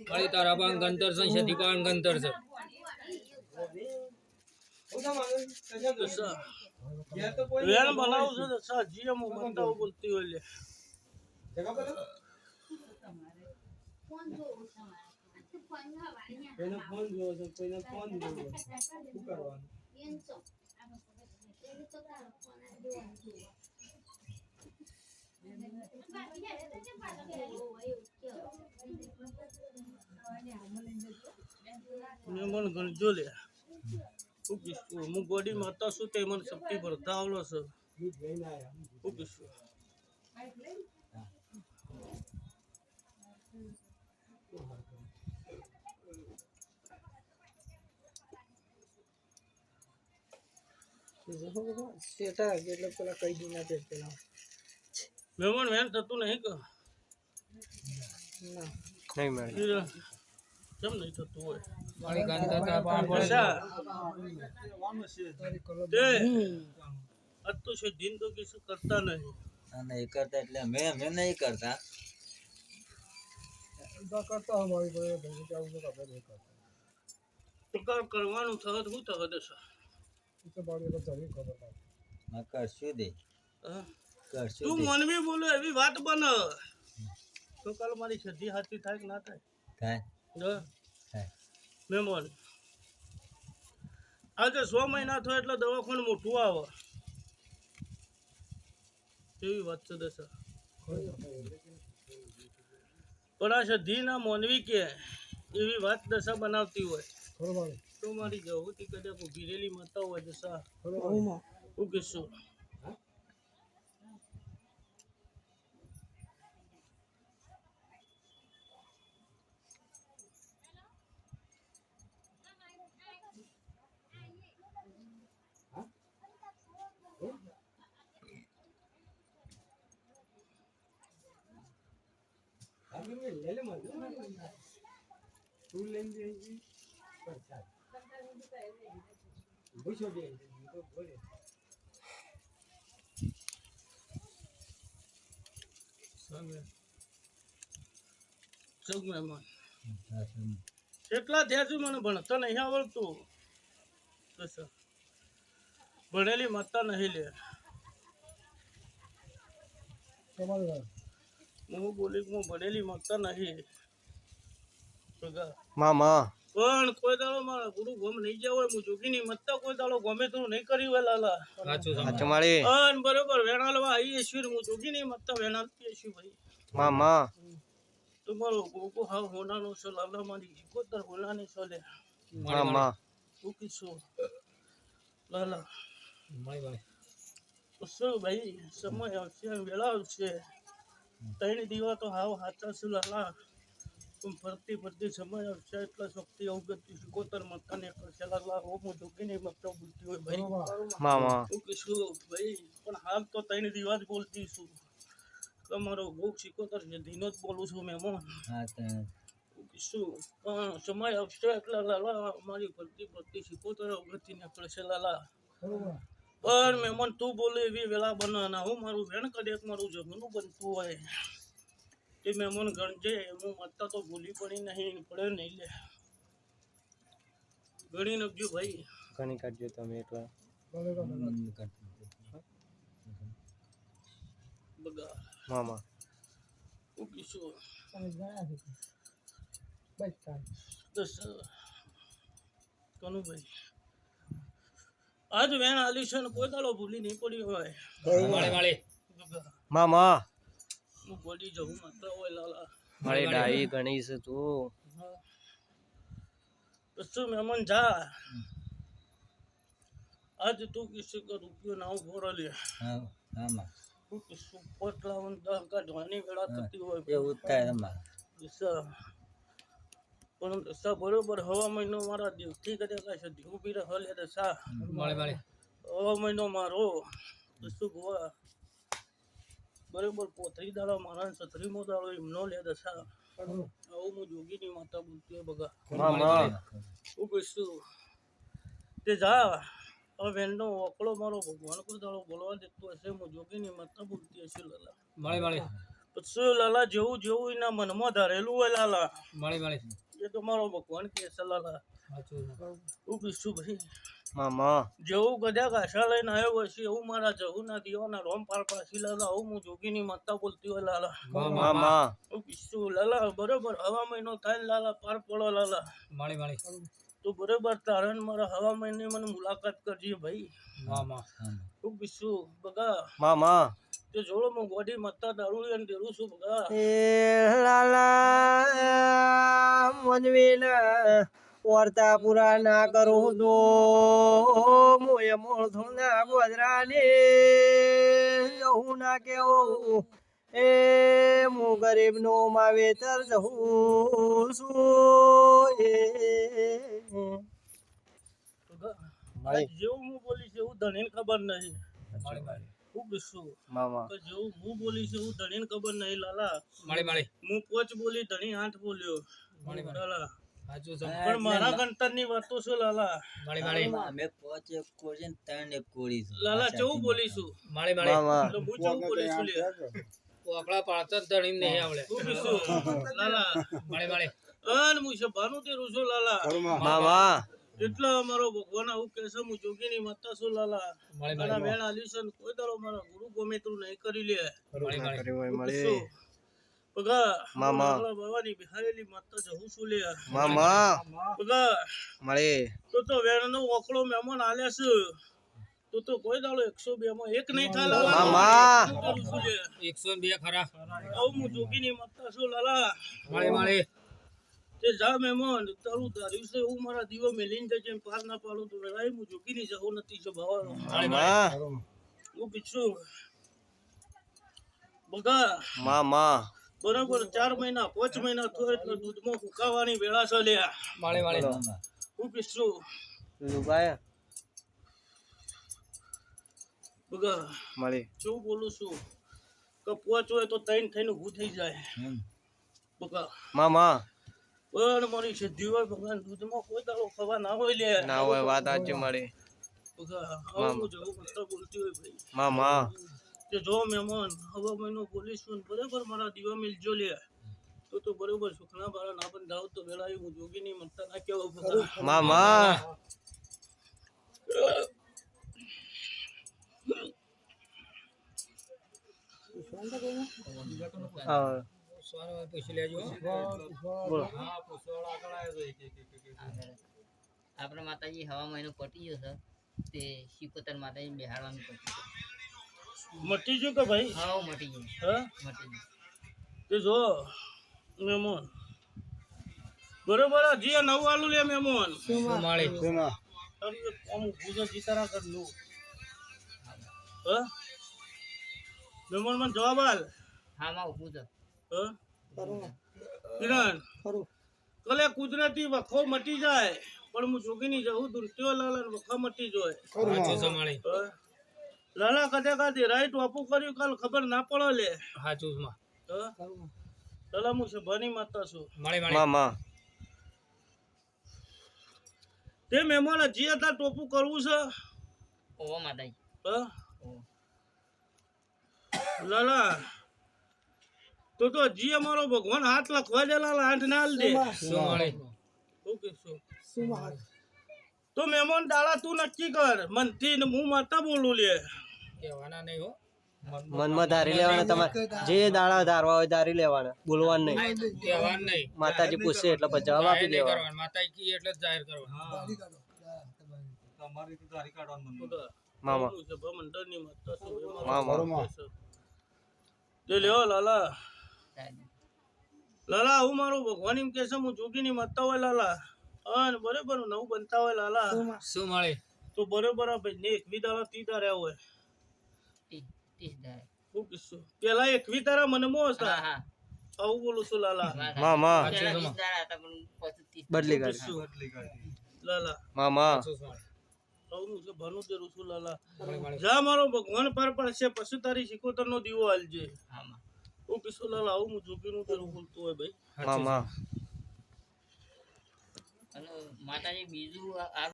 मळी तारा पान गंतर सन शती पान गंतर सन वेन बनाओ से सा जी हम बताओ बोलती होले પેલો ફોન જોવો છે પેલો ફોન જોવો શું કરવાનું મેં મન ગણજો લે હું કીધું હું બોડી માતા છું તે મને શક્તિ ભરતા આવડો છે હું કીધું સેટા એટલે પેલા કઈ દી ના પેલા મેમણ વેન થતું નહીં કે ના નહીં મળે કેમ નહીં થતું હોય મારી ગાંધા પૈસા અત તો છે દિન તો કશું કરતા નહીં કરતા એટલે મેં નહીં કરતા કરતા અમારી ભાઈ જાવું તો આપણે નહીં કરતા તો કરવાનું થત હું થત છે તો બાળી તો જરી ખબર ના કરશું દે તું મનવી બોલો એવી વાત બન તો કાલ મારી સધી હાથી થાય કે ના થાય મેમોન આજે 100 મહિના થયો એટલે દવાખાનું મોટું આવે એવી વાત છે દશા પણ આ સધી ના મોનવી કે એવી વાત દશા બનાવતી હોય તો મારી જવું તી કદાચ ગીરેલી માતા હોય દશા હું કીશું કેટલા થયા છું મને ભણતા નહીં આવડતું ભણેલી માતા નહીં લે હું બોલી હું ભણેલી માતા નહીં મામા પણ કોઈ દાડો મારા ગુરુ ગોમ નહીં જાવ હોય હું જોગીની મત્તા કોઈ દાડો ગમે તું નહીં કરી હોય લાલા અન બરોબર વેણાલવા આવી ઈશ્વર હું જોગીની મત્તા વેણાલતી ઈશ્વર ભાઈ મામા તમારો ગોગો હાવ હોનાનો છે લાલા મારી કોતર હોનાની સોલે મામા હું કીશું લાલા શું ભાઈ સમય આવશે વેળા આવશે ત્રણ દીવા તો હાવ હાચા છે લાલા ફરતી ફરતી સમય આવશે એટલા શક્તિ અવગતિ કોતર મતાને કરશે લાલા હું જોગીની મત્તા બોલતી હોય ભાઈ મામા હું કીશું ભાઈ પણ હાલ તો ત્રણ દીવા જ બોલતી છું તમારો ભૂખ શીખોતર છે ધીનો જ બોલું છું મેમોન શું પણ સમય આવશે એટલે લાલા અમારી ફરતી ફરતી શીખોતર અવગતિ નીકળશે લાલા પણ મેમોન તું બોલે એવી વેલા બનાના હું મારું વેણ કદાચ મારું જમવાનું બનતું હોય તે મેમોન ગણજે હું મત્તા તો ભૂલી પડી નહીં પડે નહીં લે ગણી નાખજો ભાઈ ઘણી કાઢજો તમે એકલા બગા મામા હું કીશું કોનું ભાઈ આજ વેણ આલી છે ને કોઈ દાડો ભૂલી નહીં પડી હોય મામા હું બોલી જવું માત્ર હોય લાલા મારી ડાઈ ઘણી છે તું શું મહેમાન જા આજ તું કિસી કા રૂપિયો ના ભોરો લે તું કિસું પોટલા ઊંધા કાઢવાની વેળા થતી હોય એવું થાય અમાર પણ દશા બરોબર હવા મહિનો મારા દિવસથી કરે કાંઈ છે ઉભી રહે લે દશા હવા મહિનો મારો દસું ગોવા બરોબર પોતરી દાડો મારા સત્રીમો દાડો એમનો લે દશા આવું હું જોગીની માતા બોલતી હોય બગા હું કહીશું તે જા હવે વેણનો ઓકળો મારો ભગવાન કોઈ દાડો બોલવા દેતો હશે હું જોગીની માતા બોલતી હશે લાલા પછી લાલા જેવું જેવું એના મનમાં ધરેલું હોય લાલા એ તો મારો ભગવાન કે છે લાલા હું કીધું ભાઈ મામા જેવું ગધા ઘાસા લઈને આવ્યો હશે એવું મારા જહુના દીવાના રોમ પાર પાછી લાલા આવું હું જોગીની માતા બોલતી હોય લાલા મામા હું કીધું લાલા બરોબર હવા મહિનો થાય ને લાલા પાર પડો લાલા તો બરોબર તારણ મારા હવા મહિને મને મુલાકાત કરજે ભાઈ હું કીધું બગા મામા તે જોડો હું ગોડી મત્તા દારૂ લઈને દેરું છું બગા એ લાલા મનવીના વર્તા પૂરા ના કરું તો મોય મોળધું ના ગોદરાને જવું ના કેવું એ હું ગરીબ નો માવેતર જવું છું બગા જેવું હું બોલીશ એવું ધણીને ખબર નહીં હું કીધું મામા તો જેવું હું બોલીશ એવું ધણીને ખબર નહીં લાલા હું 5 બોલી ધણી 8 બોલ્યો લાલા પણ મારા ગણતરની વાતો છે લાલા અમે પોચ એક કોળી ને ત્રણ એક કોળી છે. લાલા કેવું બોલીશું મામા એટલે હું કેવું બોલીશું લે હું કીધું લાલા અન હું સભાનું તેરું છું લાલા મામા એટલા અમારો ભગવાન આવું કહેશે હું જોગીની માતા છું લાલા મારા બેન આલીસન કોઈ દાડો મારા ગુરુ ગોમેત્રું નહીં કરી લે મળે બગા મામા. મારા બાવાની બિહારેલી માતા જહું છું લે મામા બગા મળે તો વેણનો ઓકળો મહેમાન આલ્યા છે તો કોઈ દાડો 102 માં એક નહીં થાય લાલા મામા. હું કરું છું લે 102 ખરા આવું હું જોગીની માતા છું લાલા તે જા મહેમાન તારું ધાર્યું છે એવું મારા દીવો મેલીને જજે પાર ના પાડું તો લડાઈ હું જોગીની જવું નથી જો ભાવાનો મામા હું પીછું બગા મામા બરાબર 4 મહિના 5 મહિના થયો એટલે દૂધમાં ફૂંકાવાની વેળા છે લ્યા હું પીછું લુગાયા બગા મળે શું બોલું છું કે પોચ હોય તો 3 થઈને ઊભું થઈ જાય બગા મામા પણ મારી સિદ્ધિ હોય ભગવાન દૂધમાં કોઈ દાડો ખવા ના હોય લે ના હોય વાત આજે મળે બગા આવું હું જવું માતા બોલતી હોય ભાઈ મામા કે જો મહેમાન હવે મહિનો બોલીશું બરાબર મારા દીવા મિલજો લે તો બરોબર સુખના બારા ના બંધાવ તો વેળા હું જોગીની મમતા ના કેવો મામા આપણા માતાજી હવા મહિનો પટી ગયો છે તે શિકોતર માતાજી બેહાડવાનું પટી મટી ગયું કે ભાઈ હા મટી ગયું હા મટી ગયું તે જો મહેમાન બરોબર આ જે નવું આલુ લે મહેમાન તારું એક કામ ભૂજા જીતારા કર લો હા મહેમાન મને જવાબ આલ હા માં ઊભું છે હા કિરણ કલે કુદરતી વખો મટી જાય પણ હું જોગીની જવું દુર્ત્યો લાલા વખા મટી જાય હા? લાલા કદે કાદી રાઈટ વાપુ કર્યું કાલ ખબર ના પડે લે હા? લાલા હું સભાની માતા છું મામા તે મહેમાન હજી હતા ટોપું કરવું છે ઓહો માતાજી હા? ઓહો. લાલા તો હજી અમારો ભગવાન હાથ લખવા દે લાલા હાથ ના હાલ દે ઓકે શું તો મહેમાન દાડા તું નક્કી કર મનથી ને હું માતા બોલું લે મનમાં ધારી લેવાના તમારે જે દાડા ધારવા હોય ધારી લેવાના બોલવાનું નહીં માતાજી પૂછશે એટલે પછી જવાબ આપી દેવાનો મામા સભા મંડળની માતા છું એ મામા જે લ્યો લાલા લાલા હું મારું ભગવાન એમ કે છે હું જોગીની માતા હોય લાલા અને બરોબર નવું બનતા હોય લાલા તો બરોબર આ ભાઈ ને 21 દાડા 30 દાડા હોય 30 દાડે શું કીધું પેલા 21 દાડા મનમાં હતા હા આવું બોલું છું લાલા મામા પેલા 20 દાડા હતા પણ પછી 30 બદલી કાઢ કીધું લાલા મામા આવું છે ભનું દેરું છું લાલા જા મારો ભગવાન પાર પડશે પછી તારી શિકોતર નો દીવો હાલજે હા માં હું કીધું લાલા આવું હું જોગીનું તારું બોલતું હોય ભાઈ મામા અને માતાજી બીજું આ